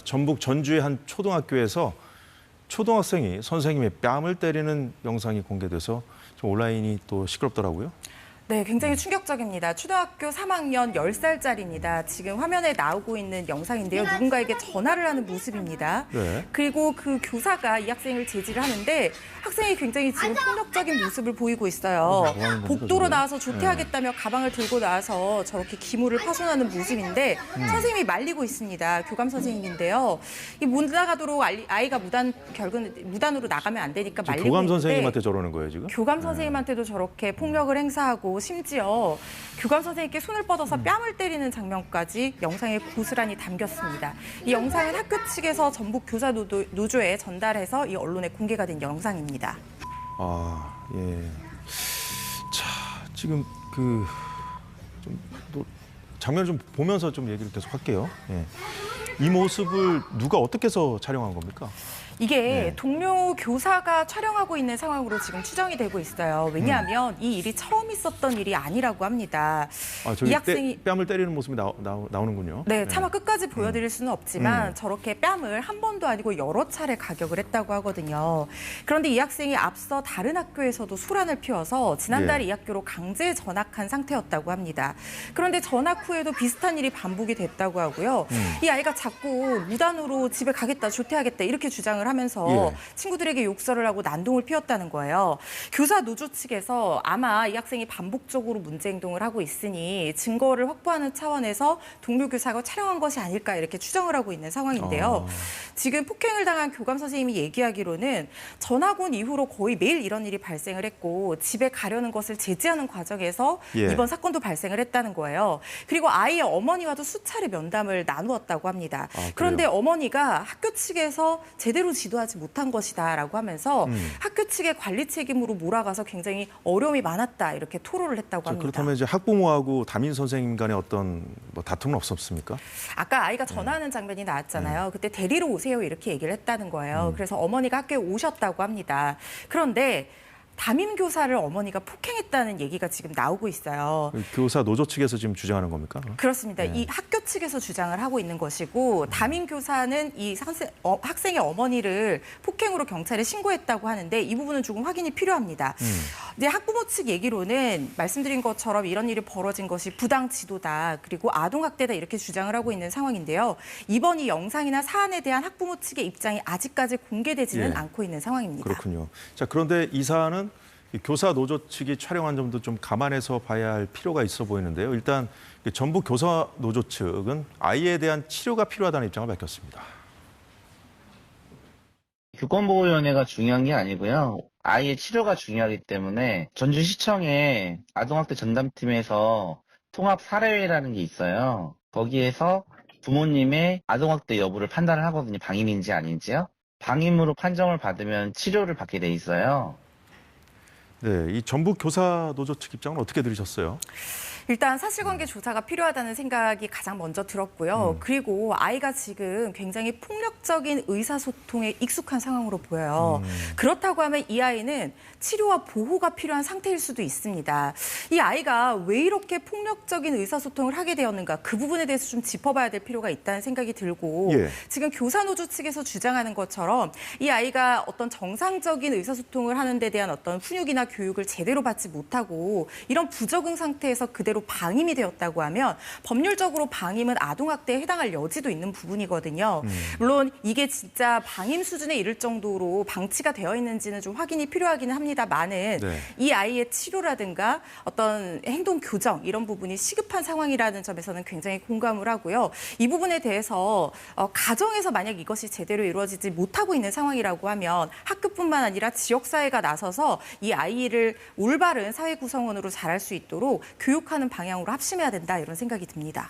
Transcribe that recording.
전북 전주의 한 초등학교에서 초등학생이 선생님의 뺨을 때리는 영상이 공개돼서 좀 온라인이 또 시끄럽더라고요. 네, 굉장히 충격적입니다. 초등학교 3학년 10살짜리입니다. 지금 화면에 나오고 있는 영상인데요. 누군가에게 전화를 하는 모습입니다. 네. 그리고 그 교사가 이 학생을 제지를 하는데 학생이 굉장히 지금 폭력적인 모습을 보이고 있어요. 복도로 나와서 조퇴하겠다며 가방을 들고 나와서 저렇게 기물을 파손하는 모습인데 선생님이 말리고 있습니다. 교감 선생님인데요. 이 못 나가도록 아이가 무단으로 나가면 안 되니까 말리고 교감 있는데 선생님한테 저러는 거예요, 지금? 교감 선생님한테도 저렇게 폭력을 행사하고 심지어 교감 선생님께 손을 뻗어서 뺨을 때리는 장면까지 영상에 고스란히 담겼습니다. 이 영상은 학교 측에서 전북 교사 노조에 전달해서 이 언론에 공개가 된 영상입니다. 아, 예. 자, 지금 장면을 좀 보면서 좀 얘기를 계속 할게요. 예. 이 모습을 누가 어떻게 해서 촬영한 겁니까? 이게 동료 교사가 촬영하고 있는 상황으로 지금 추정이 되고 있어요. 왜냐하면 이 일이 처음 있었던 일이 아니라고 합니다. 아, 저기 이 학생이 뺨을 때리는 모습이 나오는군요. 네, 차마 끝까지 보여드릴 수는 없지만 저렇게 뺨을 한 번도 아니고 여러 차례 가격을 했다고 하거든요. 그런데 이 학생이 앞서 다른 학교에서도 소란을 피워서 지난달 이 학교로 강제 전학한 상태였다고 합니다. 그런데 전학 후에도 비슷한 일이 반복이 됐다고 하고요. 이 아이가 자꾸 무단으로 집에 가겠다, 조퇴하겠다 이렇게 주장을 하면서 친구들에게 욕설을 하고 난동을 피웠다는 거예요. 교사 노조 측에서 아마 이 학생이 반복적으로 문제 행동을 하고 있으니 증거를 확보하는 차원에서 동료 교사가 촬영한 것이 아닐까 이렇게 추정을 하고 있는 상황인데요. 지금 폭행을 당한 교감 선생님이 얘기하기로는 전학 온 이후로 거의 매일 이런 일이 발생을 했고 집에 가려는 것을 제지하는 과정에서 이번 사건도 발생을 했다는 거예요. 그리고 아이의 어머니와도 수차례 면담을 나누었다고 합니다. 그런데 어머니가 학교 측에서 제대로 지도하지 못한 것이다라고 하면서 학교 측의 관리 책임으로 몰아가서 굉장히 어려움이 많았다 이렇게 토로를 했다고 합니다. 그렇다면 이제 학부모하고 담임 선생님 간의 어떤 다툼은 없었습니까? 아까 아이가 전화하는 장면이 나왔잖아요. 그때 데리러 오세요 이렇게 얘기를 했다는 거예요. 그래서 어머니가 학교에 오셨다고 합니다. 그런데 담임 교사를 어머니가 폭행했다는 얘기가 지금 나오고 있어요. 교사 노조 측에서 지금 주장하는 겁니까? 그렇습니다. 이 학교 측에서 주장을 하고 있는 것이고 담임 교사는 이 학생의 어머니를 폭행으로 경찰에 신고했다고 하는데 이 부분은 조금 확인이 필요합니다. 이제 학부모 측 얘기로는 말씀드린 것처럼 이런 일이 벌어진 것이 부당 지도다 그리고 아동학대다 이렇게 주장을 하고 있는 상황인데요. 이번 이 영상이나 사안에 대한 학부모 측의 입장이 아직까지 공개되지는 않고 있는 상황입니다. 그렇군요. 자, 그런데 이 사안은 교사 노조 측이 촬영한 점도 좀 감안해서 봐야 할 필요가 있어 보이는데요. 일단 전북 교사 노조 측은 아이에 대한 치료가 필요하다는 입장을 밝혔습니다. 교권보호위원회가 중요한 게 아니고요. 아이의 치료가 중요하기 때문에 전주시청의 아동학대 전담팀에서 통합 사례회라는 게 있어요. 거기에서 부모님의 아동학대 여부를 판단을 하거든요. 방임인지 아닌지요. 방임으로 판정을 받으면 치료를 받게 돼 있어요. 네, 이 전북 교사 노조 측 입장은 어떻게 들으셨어요? 일단 사실관계 조사가 필요하다는 생각이 가장 먼저 들었고요. 그리고 아이가 지금 굉장히 폭력적인 의사소통에 익숙한 상황으로 보여요. 그렇다고 하면 이 아이는 치료와 보호가 필요한 상태일 수도 있습니다. 이 아이가 왜 이렇게 폭력적인 의사소통을 하게 되었는가 그 부분에 대해서 좀 짚어봐야 될 필요가 있다는 생각이 들고 지금 교사노조 측에서 주장하는 것처럼 이 아이가 어떤 정상적인 의사소통을 하는 데 대한 어떤 훈육이나 교육을 제대로 받지 못하고 이런 부적응 상태에서 그대로 방임이 되었다고 하면 법률적으로 방임은 아동학대에 해당할 여지도 있는 부분이거든요. 물론 이게 진짜 방임 수준에 이를 정도로 방치가 되어 있는지는 좀 확인이 필요하기는 합니다만은 이 아이의 치료라든가 어떤 행동 교정 이런 부분이 시급한 상황이라는 점에서는 굉장히 공감을 하고요. 이 부분에 대해서 가정에서 만약 이것이 제대로 이루어지지 못하고 있는 상황이라고 하면 학교뿐만 아니라 지역사회가 나서서 이 아이를 올바른 사회 구성원으로 자랄 수 있도록 교육하는 방향으로 합심해야 된다 이런 생각이 듭니다.